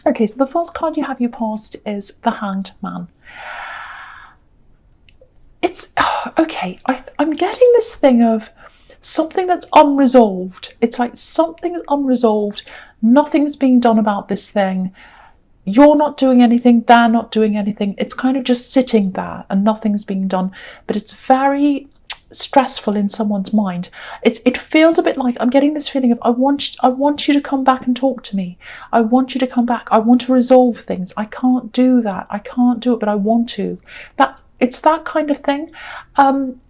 Okay, so the first card you have your past is the Hanged Man. It's okay. I'm getting this thing of something that's unresolved. It's like something is unresolved. Nothing's being done about this thing. You're not doing anything. They're not doing anything. It's kind of just sitting there and nothing's being done. But it's very stressful in someone's mind. It feels a bit like I'm getting this feeling of I want you to come back and talk to me. I want you to come back. I want to resolve things. I can't do that. I can't do it, but I want to. It's that kind of thing.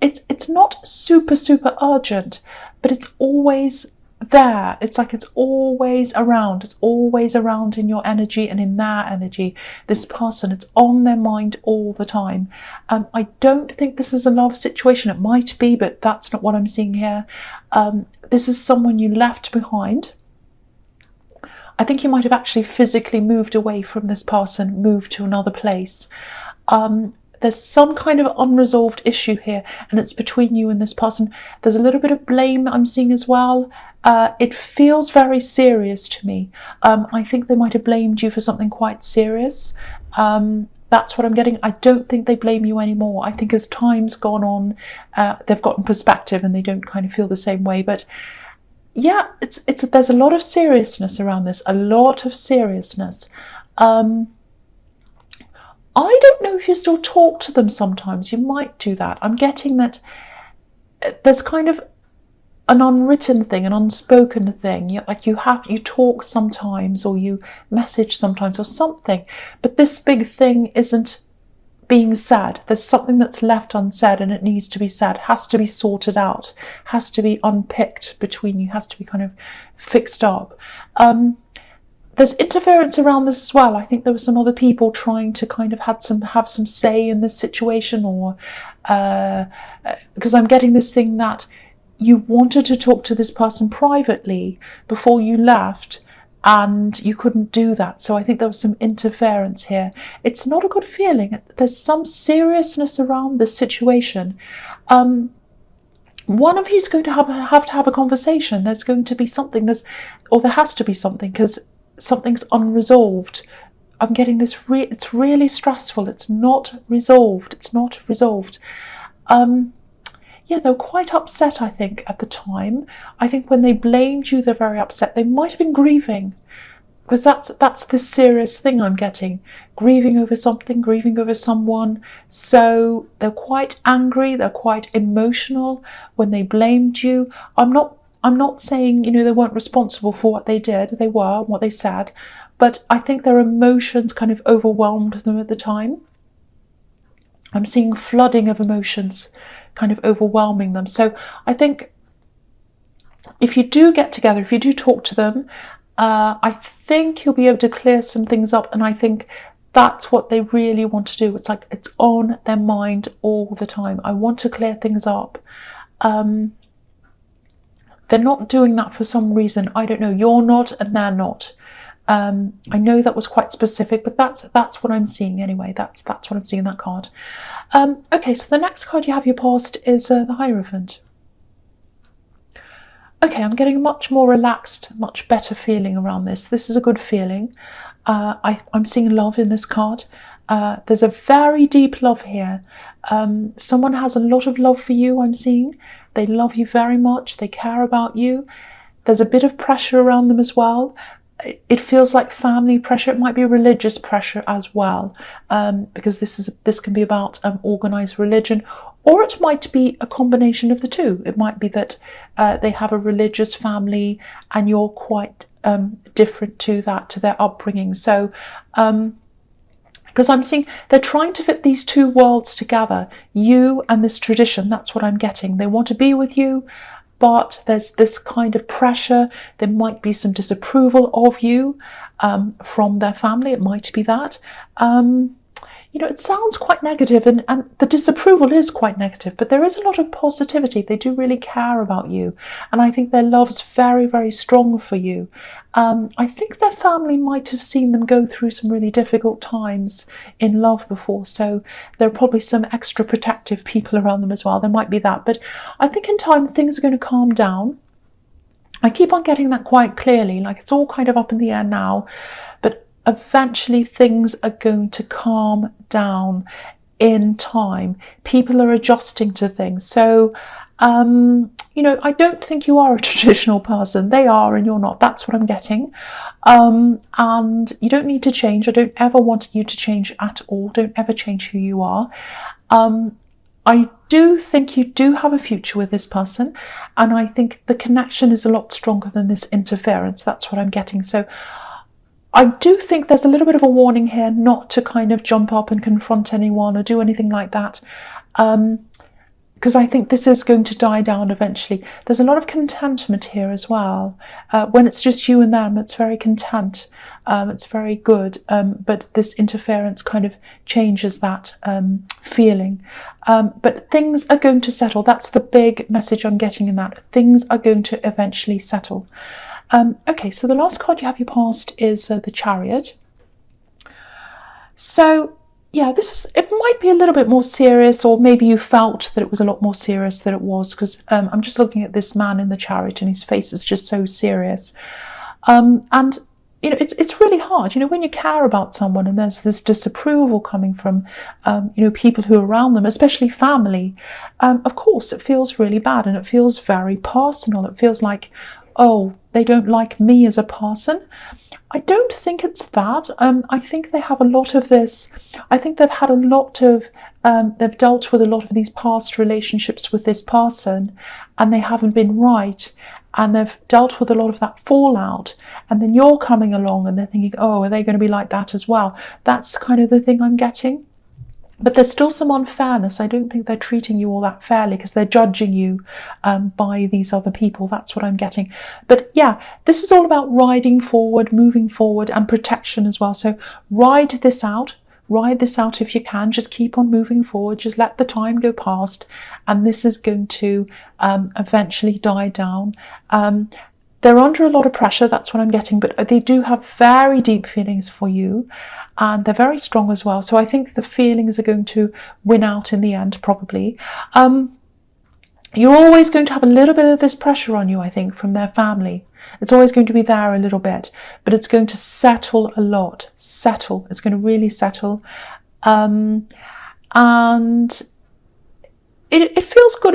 It's not super urgent, but it's always there. It's like it's always around. It's always around in your energy and in their energy. This person, it's on their mind all the time. I don't think this is a love situation. It might be, but that's not what I'm seeing here. This is someone you left behind. I think you might have actually physically moved away from this person, moved to another place. There's some kind of unresolved issue here, and it's between you and this person. There's a little bit of blame I'm seeing as well. It feels very serious to me. I think they might have blamed you for something quite serious. That's what I'm getting. I don't think they blame you anymore. I think as time's gone on, they've gotten perspective and they don't kind of feel the same way. But yeah, there's a lot of seriousness around this, a lot of seriousness. I don't know if you still talk to them sometimes. You might do that. I'm getting that there's kind of an unwritten thing, an unspoken thing. Like you talk sometimes, or you message sometimes, or something. But this big thing isn't being said. There's something that's left unsaid, and it needs to be said. Has to be sorted out. Has to be unpicked between you. Has to be kind of fixed up. There's interference around this as well. I think there were some other people trying to kind of have some say in this situation, or because I'm getting this thing that you wanted to talk to this person privately before you left, and you couldn't do that. So I think there was some interference here. It's not a good feeling. There's some seriousness around this situation. One of you is going to have a conversation. There's going to be something. There has to be something, because something's unresolved. I'm getting this. It's really stressful. It's not resolved. It's not resolved. Yeah, they were quite upset, I think, at the time. I think when they blamed you, they're very upset. They might have been grieving, because that's the serious thing I'm getting. Grieving over something, grieving over someone. So they're quite angry. They're quite emotional when they blamed you. I'm not saying, they weren't responsible for what they did. They were, what they said. But I think their emotions kind of overwhelmed them at the time. I'm seeing flooding of emotions kind of overwhelming them. So I think if you do get together, if you do talk to them, I think you'll be able to clear some things up. And I think that's what they really want to do. It's like it's on their mind all the time. I want to clear things up. They're not doing that for some reason. I don't know. You're not and they're not. I know that was quite specific, but that's what I'm seeing anyway. That's what I'm seeing in that card. Okay, so the next card you have your past is the Hierophant. Okay, I'm getting a much more relaxed, much better feeling around this. This is a good feeling. I'm seeing love in this card. There's a very deep love here. Someone has a lot of love for you, I'm seeing. They love you very much. They care about you. There's a bit of pressure around them as well. It feels like family pressure. It might be religious pressure as well, because this can be about organised religion, or it might be a combination of the two. It might be that they have a religious family and you're quite different to their upbringing. So because I'm seeing they're trying to fit these two worlds together, you and this tradition. That's what I'm getting. They want to be with you, but there's this kind of pressure. There might be some disapproval of you from their family. It might be that. It sounds quite negative, and the disapproval is quite negative, but there is a lot of positivity. They do really care about you, and I think their love's very, very strong for you. I think their family might have seen them go through some really difficult times in love before, so there are probably some extra protective people around them as well. There might be that, but I think in time things are going to calm down. I keep on getting that quite clearly, like it's all kind of up in the air now, but eventually things are going to calm down in time. People are adjusting to things. So, I don't think you are a traditional person. They are and you're not. That's what I'm getting. And you don't need to change. I don't ever want you to change at all. Don't ever change who you are. I do think you do have a future with this person, and I think the connection is a lot stronger than this interference. That's what I'm getting. So I do think there's a little bit of a warning here not to kind of jump up and confront anyone or do anything like that, because I think this is going to die down eventually. There's a lot of contentment here as well. When it's just you and them, it's very content. It's very good, but this interference kind of changes that feeling. But things are going to settle. That's the big message I'm getting in that. Things are going to eventually settle. Okay, so the last card you have your past is the Chariot. So yeah, it might be a little bit more serious, or maybe you felt that it was a lot more serious than it was, because I'm just looking at this man in the Chariot and his face is just so serious. And it's really hard, when you care about someone and there's this disapproval coming from, people who are around them, especially family. Of course, it feels really bad and it feels very personal. It feels like, oh, they don't like me as a person. I don't think it's that. I think they have a lot of this. I think they've had a lot of, they've dealt with a lot of these past relationships with this person and they haven't been right. And they've dealt with a lot of that fallout. And then you're coming along and they're thinking, oh, are they going to be like that as well? That's kind of the thing I'm getting. But there's still some unfairness. I don't think they're treating you all that fairly because they're judging you by these other people. That's what I'm getting. But yeah, this is all about riding forward, moving forward, and protection as well. So ride this out. Ride this out if you can. Just keep on moving forward. Just let the time go past. And this is going to eventually die down. They're under a lot of pressure, that's what I'm getting, but they do have very deep feelings for you and they're very strong as well. So I think the feelings are going to win out in the end, probably. You're always going to have a little bit of this pressure on you, I think, from their family. It's always going to be there a little bit, but it's going to settle a lot. Settle. It's going to really settle. And it feels good.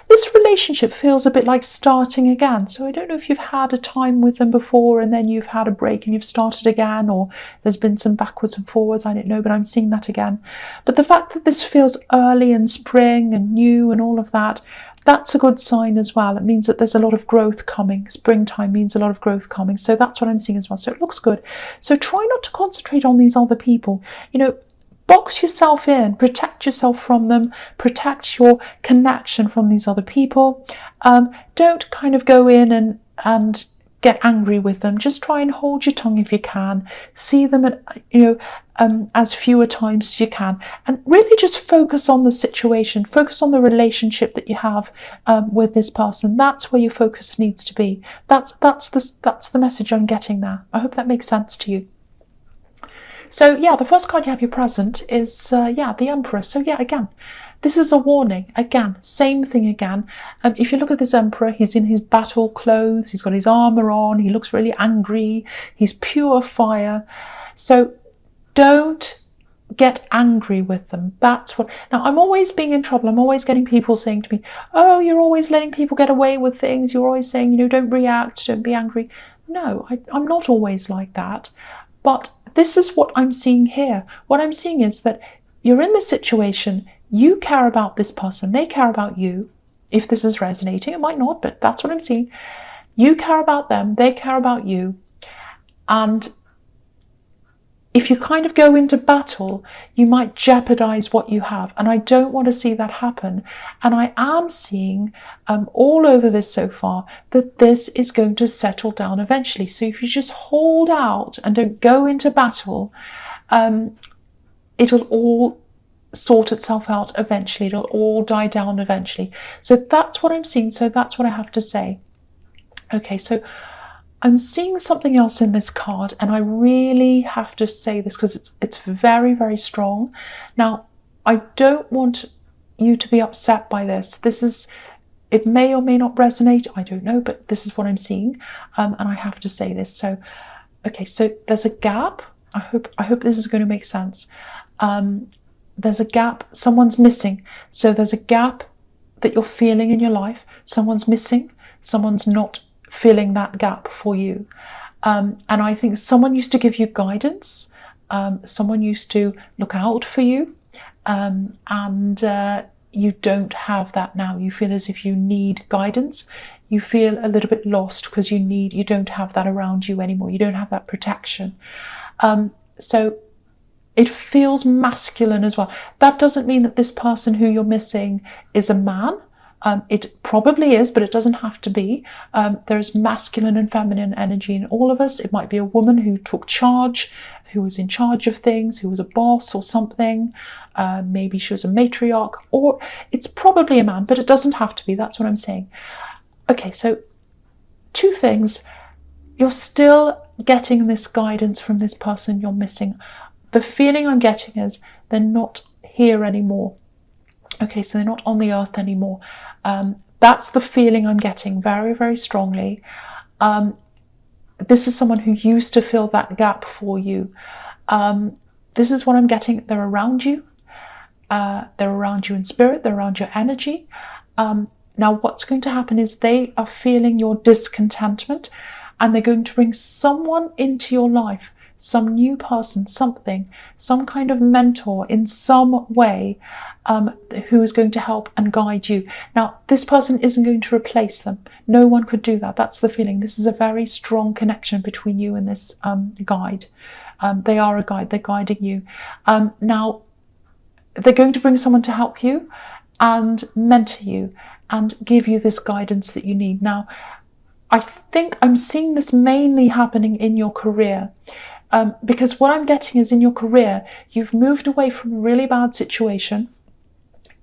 This relationship feels a bit like starting again. So I don't know if you've had a time with them before and then you've had a break and you've started again, or there's been some backwards and forwards. I don't know, but I'm seeing that again. But the fact that this feels early and spring and new and all of that, that's a good sign as well. It means that there's a lot of growth coming. Springtime means a lot of growth coming. So that's what I'm seeing as well. So it looks good. So try not to concentrate on these other people. Box yourself in, protect yourself from them, protect your connection from these other people. Don't kind of go in and get angry with them. Just try and hold your tongue if you can. See them as fewer times as you can, and really just focus on the situation. Focus on the relationship that you have with this person. That's where your focus needs to be. That's the message I'm getting there. I hope that makes sense to you. So yeah, the first card you have your present is the Emperor. So yeah, again, this is a warning. Again, same thing again. If you look at this Emperor, he's in his battle clothes, he's got his armor on, he looks really angry, he's pure fire. So don't get angry with them. That's what. Now, I'm always being in trouble. I'm always getting people saying to me, oh, you're always letting people get away with things. You're always saying, don't react, don't be angry. No, I'm not always like that. But this is what I'm seeing here. What I'm seeing is that you're in this situation, you care about this person, they care about you. If this is resonating, it might not, but that's what I'm seeing. You care about them, they care about you. And if you kind of go into battle, you might jeopardize what you have. And I don't want to see that happen. And I am seeing all over this so far that this is going to settle down eventually. So if you just hold out and don't go into battle, it'll all sort itself out eventually. It'll all die down eventually. So that's what I'm seeing. So that's what I have to say. Okay, so I'm seeing something else in this card, and I really have to say this because it's very, very strong. Now, I don't want you to be upset by this. It may or may not resonate, I don't know, but this is what I'm seeing, and I have to say this. So, okay, so there's a gap I hope this is going to make sense. There's a gap, someone's missing. So there's a gap that you're feeling in your life. Someone's missing, someone's not filling that gap for you. And I think someone used to give you guidance, someone used to look out for you, and you don't have that now. You feel as if you need guidance. You feel a little bit lost because you don't have that around you anymore. You don't have that protection. So it feels masculine as well. That doesn't mean that this person who you're missing is a man. It probably is, but it doesn't have to be. There's masculine and feminine energy in all of us. It might be a woman who took charge, who was in charge of things, who was a boss or something. Maybe she was a matriarch, or it's probably a man, but it doesn't have to be. That's what I'm saying. Okay, so 2 things. You're still getting this guidance from this person you're missing. The feeling I'm getting is they're not here anymore. Okay, so they're not on the earth anymore. That's the feeling I'm getting very, very strongly. This is someone who used to fill that gap for you. This is what I'm getting. They're around you. They're around you in spirit. They're around your energy. Now, what's going to happen is they are feeling your discontentment, and they're going to bring someone into your life, some new person, something, some kind of mentor in some way, who is going to help and guide you. Now, this person isn't going to replace them. No one could do that. That's the feeling. This is a very strong connection between you and this guide. They are a guide. They're guiding you. Now, they're going to bring someone to help you and mentor you and give you this guidance that you need. Now, I think I'm seeing this mainly happening in your career. Because what I'm getting is in your career, you've moved away from a really bad situation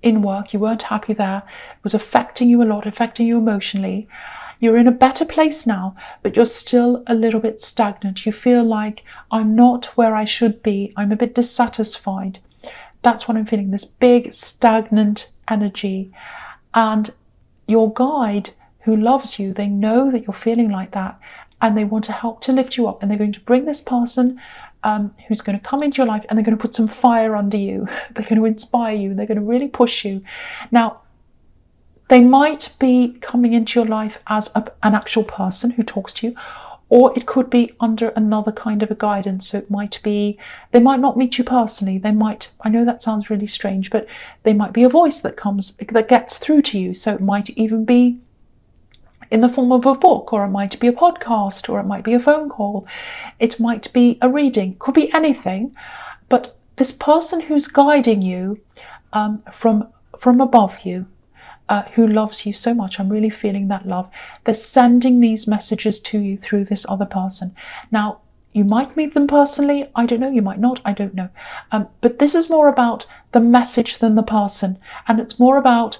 in work. You weren't happy there. It was affecting you a lot, affecting you emotionally. You're in a better place now, but you're still a little bit stagnant. You feel like, I'm not where I should be. I'm a bit dissatisfied. That's what I'm feeling, this big stagnant energy. And your guide who loves you, they know that you're feeling like that, and they want to help to lift you up. And they're going to bring this person who's going to come into your life, and they're going to put some fire under you. They're going to inspire you. They're going to really push you. Now, they might be coming into your life as an actual person who talks to you, or it could be under another kind of a guidance. So it might be, they might not meet you personally. They might, I know that sounds really strange, but they might be a voice that gets through to you. So it might even be in the form of a book, or it might be a podcast, or it might be a phone call. It might be a reading, could be anything. But this person who's guiding you from above you, who loves you so much, I'm really feeling that love. They're sending these messages to you through this other person. Now, you might meet them personally. I don't know. You might not. I don't know. But this is more about the message than the person. And it's more about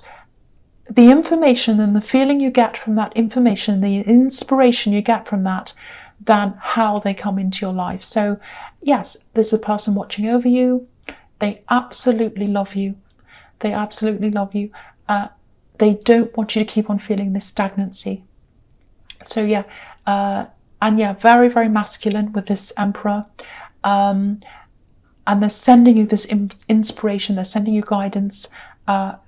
the information and the feeling you get from that information, the inspiration you get from that, than how they come into your life. So yes, there's a person watching over you. They absolutely love you. They absolutely love you. They don't want you to keep on feeling this stagnancy. So yeah, and yeah, very, very masculine with this Emperor. And they're sending you this inspiration. They're sending you guidance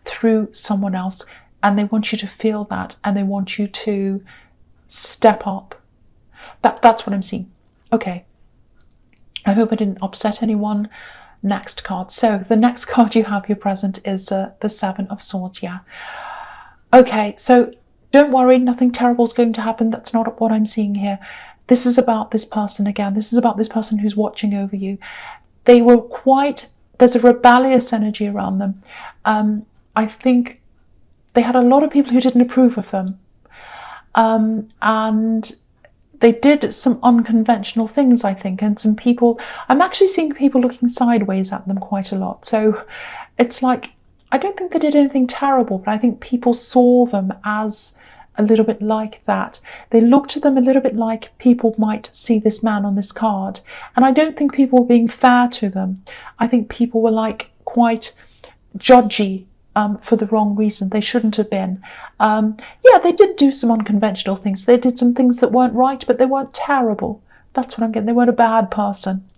through someone else. And they want you to feel that, and they want you to step up. That's what I'm seeing. Okay. I hope I didn't upset anyone. Next card. So the next card you have here present is the Seven of Swords. Yeah. Okay. So don't worry. Nothing terrible is going to happen. That's not what I'm seeing here. This is about this person again. This is about this person who's watching over you. They were there's a rebellious energy around them. I think they had a lot of people who didn't approve of them. And they did some unconventional things, I think, and some people, I'm actually seeing people looking sideways at them quite a lot. So it's like, I don't think they did anything terrible, but I think people saw them as a little bit like that. They looked at them a little bit like people might see this man on this card. And I don't think people were being fair to them. I think people were like quite judgy for the wrong reason. They shouldn't have been. Yeah, they did do some unconventional things. They did some things that weren't right, but they weren't terrible. That's what I'm getting. They weren't a bad person.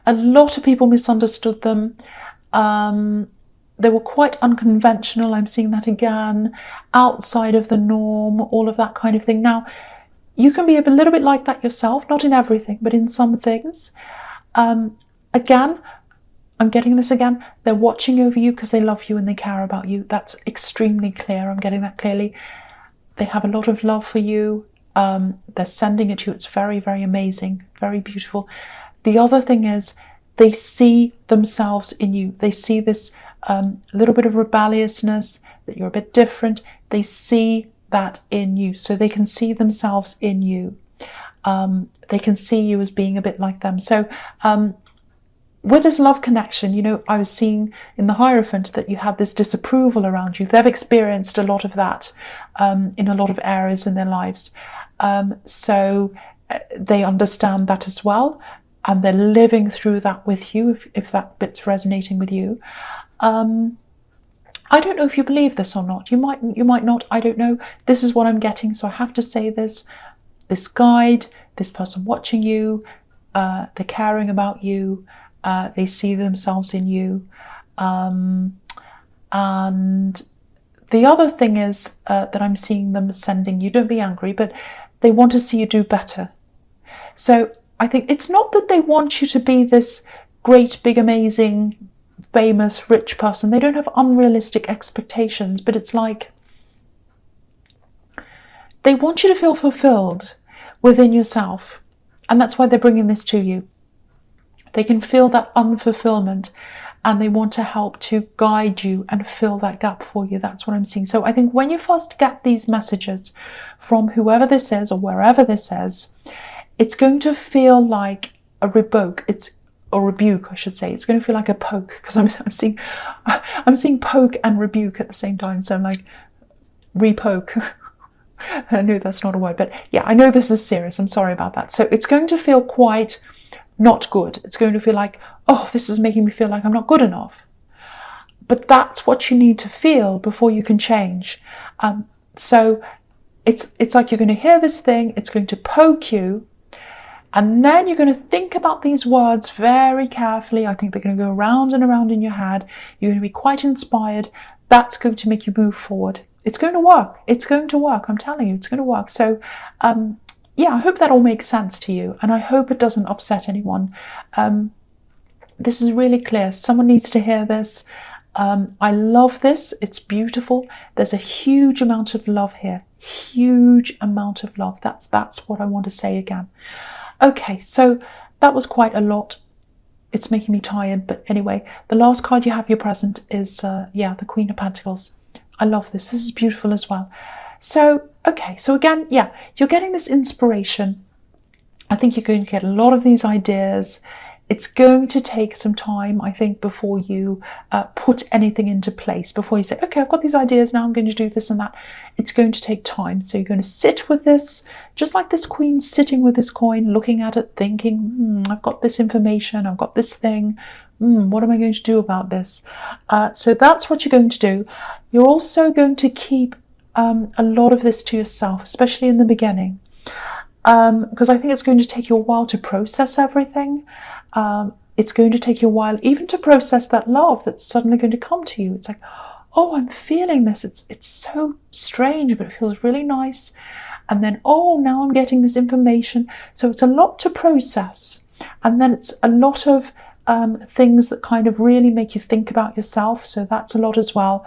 A lot of people misunderstood them. They were quite unconventional. I'm seeing that again, outside of the norm, all of that kind of thing. Now, you can be a little bit like that yourself, not in everything, but in some things. Again, I'm getting this again. They're watching over you because they love you and they care about you. That's extremely clear. I'm getting that clearly. They have a lot of love for you. They're sending it to you. It's very, very amazing, very beautiful. The other thing is they see themselves in you. They see this little bit of rebelliousness, that you're a bit different. They see that in you. So they can see themselves in you. They can see you as being a bit like them. So with this love connection, you know, I was seeing in the Hierophant that you have this disapproval around you. They've experienced a lot of that in a lot of areas in their lives. So they understand that as well, and they're living through that with you, if that bit's resonating with you. I don't know if you believe this or not. You might not. I don't know. This is what I'm getting, so I have to say this. This guide, this person watching you, they're caring about you. They see themselves in you. And the other thing is that I'm seeing them sending you, don't be angry, but they want to see you do better. So I think it's not that they want you to be this great, big, amazing, famous, rich person. They don't have unrealistic expectations, but it's like they want you to feel fulfilled within yourself. And that's why they're bringing this to you. They can feel that unfulfillment and they want to help to guide you and fill that gap for you. That's what I'm seeing. So I think when you first get these messages from whoever this is or wherever this is, it's going to feel like a rebuke. Or rebuke, I should say. It's going to feel like a poke, because I'm seeing poke and rebuke at the same time. So I'm like, repoke. I know that's not a word, but yeah, I know this is serious. I'm sorry about that. So it's going to feel quite not good. It's going to feel like, oh, this is making me feel like I'm not good enough. But that's what you need to feel before you can change. So it's like you're going to hear this thing, it's going to poke you, and then you're going to think about these words very carefully. I think they're going to go around and around in your head. You're going to be quite inspired. That's going to make you move forward. It's going to work. It's going to work. I'm telling you, it's going to work. So, yeah, I hope that all makes sense to you. And I hope it doesn't upset anyone. This is really clear. Someone needs to hear this. I love this. It's beautiful. There's a huge amount of love here. Huge amount of love. That's what I want to say again. Okay, so that was quite a lot. It's making me tired, but anyway, the last card you have your present is, the Queen of Pentacles. I love this. This is beautiful as well. So, okay, so again, yeah, you're getting this inspiration. I think you're going to get a lot of these ideas. It's going to take some time, I think, before you put anything into place, before you say, okay, I've got these ideas, now I'm going to do this and that. It's going to take time. So you're going to sit with this, just like this queen sitting with this coin, looking at it, thinking, I've got this information, I've got this thing. What am I going to do about this? So that's what you're going to do. You're also going to keep a lot of this to yourself, especially in the beginning, because I think it's going to take you a while to process everything. It's going to take you a while even to process that love that's suddenly going to come to you. It's like, oh, I'm feeling this. It's so strange, but it feels really nice. And then, oh, now I'm getting this information. So it's a lot to process. And then it's a lot of things that kind of really make you think about yourself. So that's a lot as well.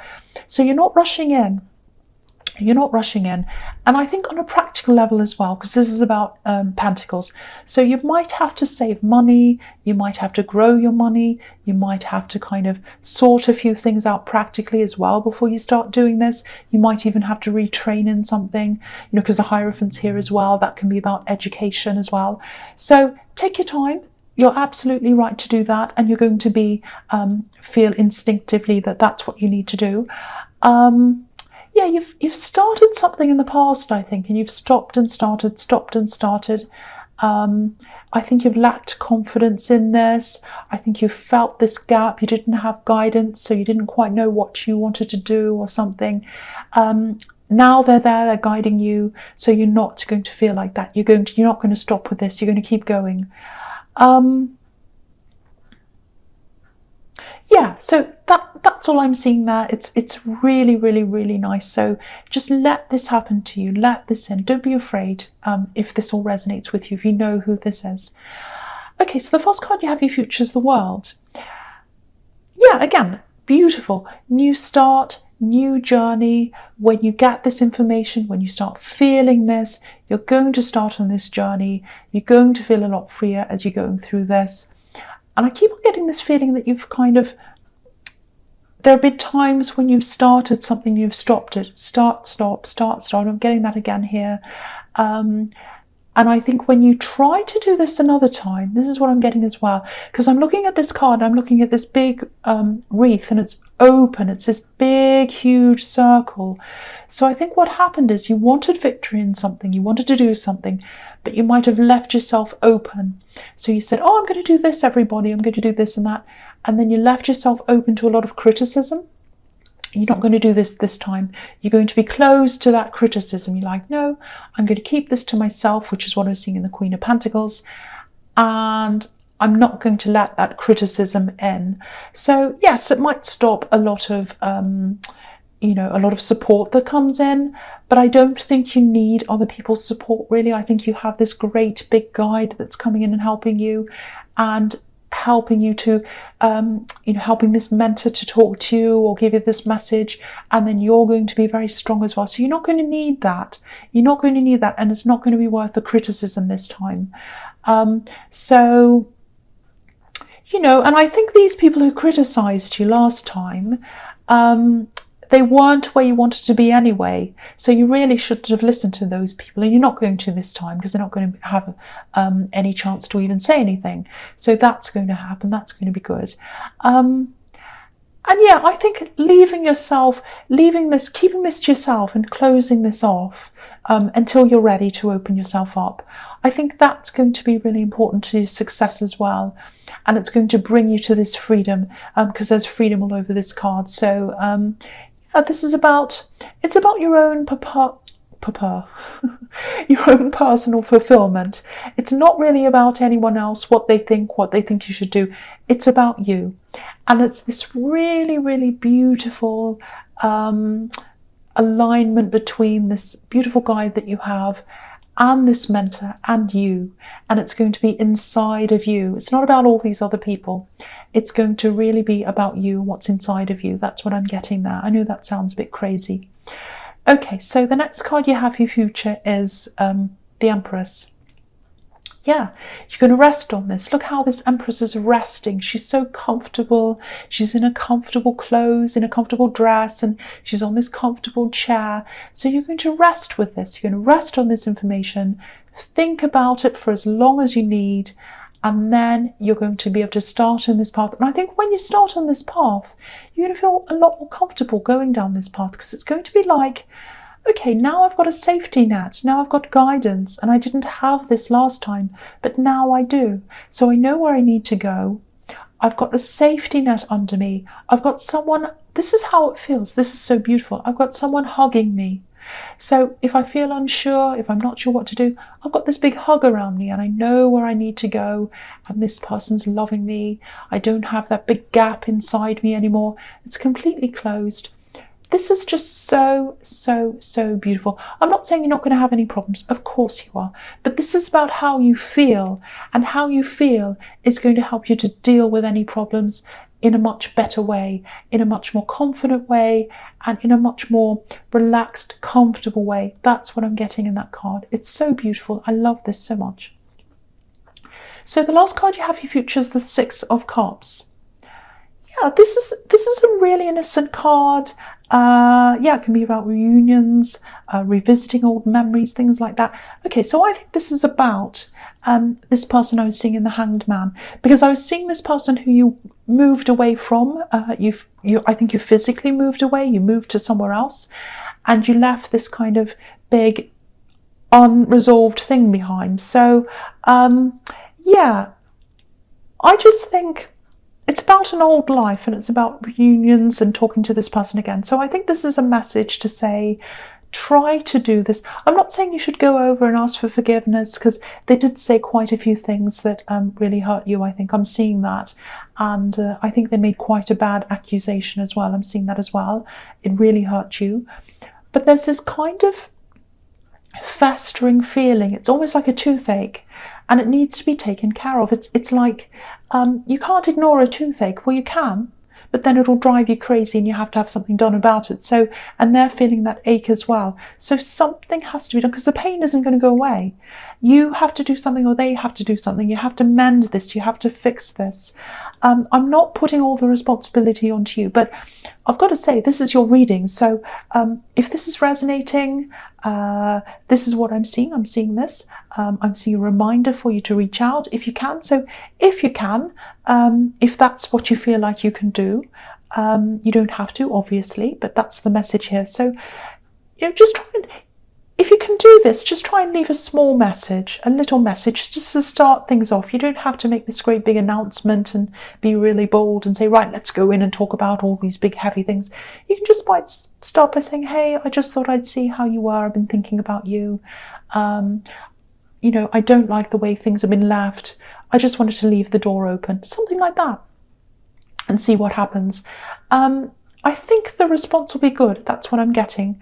So you're not rushing in. You're not rushing in. And I think on a practical level as well, because this is about Pentacles. So you might have to save money. You might have to grow your money. You might have to kind of sort a few things out practically as well before you start doing this. You might even have to retrain in something, because the Hierophant's here as well. That can be about education as well. So take your time. You're absolutely right to do that. And you're going to be feel instinctively that that's what you need to do. Yeah, you've started something in the past, I think, and you've stopped and started. I think you've lacked confidence in this. I think you felt this gap. You didn't have guidance, so you didn't quite know what you wanted to do or something. Now they're there, they're guiding you, so you're not going to feel like that. You're not going to stop with this. You're going to keep going. yeah, so that's all I'm seeing there. It's really, really, really nice. So just let this happen to you. Let this in. Don't be afraid if this all resonates with you, if you know who this is. Okay, so the first card you have, your future, is the World. Yeah, again, beautiful. New start, new journey. When you get this information, when you start feeling this, you're going to start on this journey. You're going to feel a lot freer as you're going through this. And I keep on getting this feeling that you've there have been times when you've started something, you've stopped it. Start, stop, start, start. I'm getting that again here. And I think when you try to do this another time, this is what I'm getting as well. Because I'm looking at this card, I'm looking at this big wreath, and it's open. It's this big, huge circle. So I think what happened is you wanted victory in something, you wanted to do something, but you might have left yourself open. So you said, oh, I'm going to do this, everybody. I'm going to do this and that. And then you left yourself open to a lot of criticism. You're not going to do this time. You're going to be closed to that criticism. You're like, no, I'm going to keep this to myself, which is what I was seeing in the Queen of Pentacles. And I'm not going to let that criticism in. So yes, it might stop a lot of, a lot of support that comes in, but I don't think you need other people's support, really. I think you have this great big guide that's coming in and helping you, and helping you to, helping this mentor to talk to you or give you this message, and then you're going to be very strong as well. So you're not going to need that. You're not going to need that, and it's not going to be worth the criticism this time. And I think these people who criticized you last time, they weren't where you wanted to be anyway. So you really should have listened to those people, and you're not going to this time because they're not going to have any chance to even say anything. So that's going to happen. That's going to be good. And yeah, I think keeping this to yourself and closing this off until you're ready to open yourself up, I think that's going to be really important to your success as well. And it's going to bring you to this freedom, because there's freedom all over this card. So this is about your own your own personal fulfillment. It's not really about anyone else, what they think you should do. It's about you. And it's this really, really beautiful alignment between this beautiful guide that you have and this mentor and you. And it's going to be inside of you. It's not about all these other people. It's going to really be about you, what's inside of you. That's what I'm getting there. I know that sounds a bit crazy. Okay, so the next card you have for your future is the Empress. Yeah, you're going to rest on this. Look how this Empress is resting. She's so comfortable. She's in a comfortable clothes, in a comfortable dress, and she's on this comfortable chair. So you're going to rest with this. You're going to rest on this information. Think about it for as long as you need, and then you're going to be able to start on this path. And I think when you start on this path, you're going to feel a lot more comfortable going down this path, because it's going to be like, okay, now I've got a safety net, now I've got guidance, and I didn't have this last time, but now I do. So I know where I need to go. I've got a safety net under me. I've got someone, this is how it feels. This is so beautiful. I've got someone hugging me. So if I feel unsure, if I'm not sure what to do, I've got this big hug around me, and I know where I need to go, and this person's loving me. I don't have that big gap inside me anymore. It's completely closed. This is just so, so, so beautiful. I'm not saying you're not going to have any problems. Of course you are. But this is about how you feel, and how you feel is going to help you to deal with any problems in a much better way, in a much more confident way, and in a much more relaxed, comfortable way. That's what I'm getting in that card. It's so beautiful. I love this so much. So the last card you have for your future is the Six of Cups. Yeah, this is a really innocent card. Yeah, it can be about reunions, revisiting old memories, things like that. Okay, so I think this is about this person I was seeing in the Hanged Man, because I was seeing this person who you moved away from. I think you physically moved away. You moved to somewhere else, and you left this kind of big unresolved thing behind. So yeah, I just think it's about an old life, and it's about reunions and talking to this person again. So I think this is a message to say, try to do this. I'm not saying you should go over and ask for forgiveness, because they did say quite a few things that really hurt you. I think I'm seeing that, and I think they made quite a bad accusation as well. I'm seeing that as well. It really hurt you, but there's this kind of festering feeling. It's almost like a toothache, and it needs to be taken care of. It's like you can't ignore a toothache. Well, you can, but then it'll drive you crazy and you have to have something done about it. So, and they're feeling that ache as well. So something has to be done, because the pain isn't going to go away. You have to do something, or they have to do something. You have to mend this. You have to fix this. I'm not putting all the responsibility onto you, but I've got to say, this is your reading. So if this is resonating, this is what I'm seeing. I'm seeing this. I'm seeing a reminder for you to reach out if you can. So if you can, if that's what you feel like you can do, you don't have to, obviously, but that's the message here. So, just try and, if you can do this, just try and leave a small message, a little message, just to start things off. You don't have to make this great big announcement and be really bold and say, right, let's go in and talk about all these big heavy things. You can just start by saying, hey, I just thought I'd see how you were. I've been thinking about you. I don't like the way things have been left. I just wanted to leave the door open. Something like that. And see what happens. I think the response will be good. That's what I'm getting.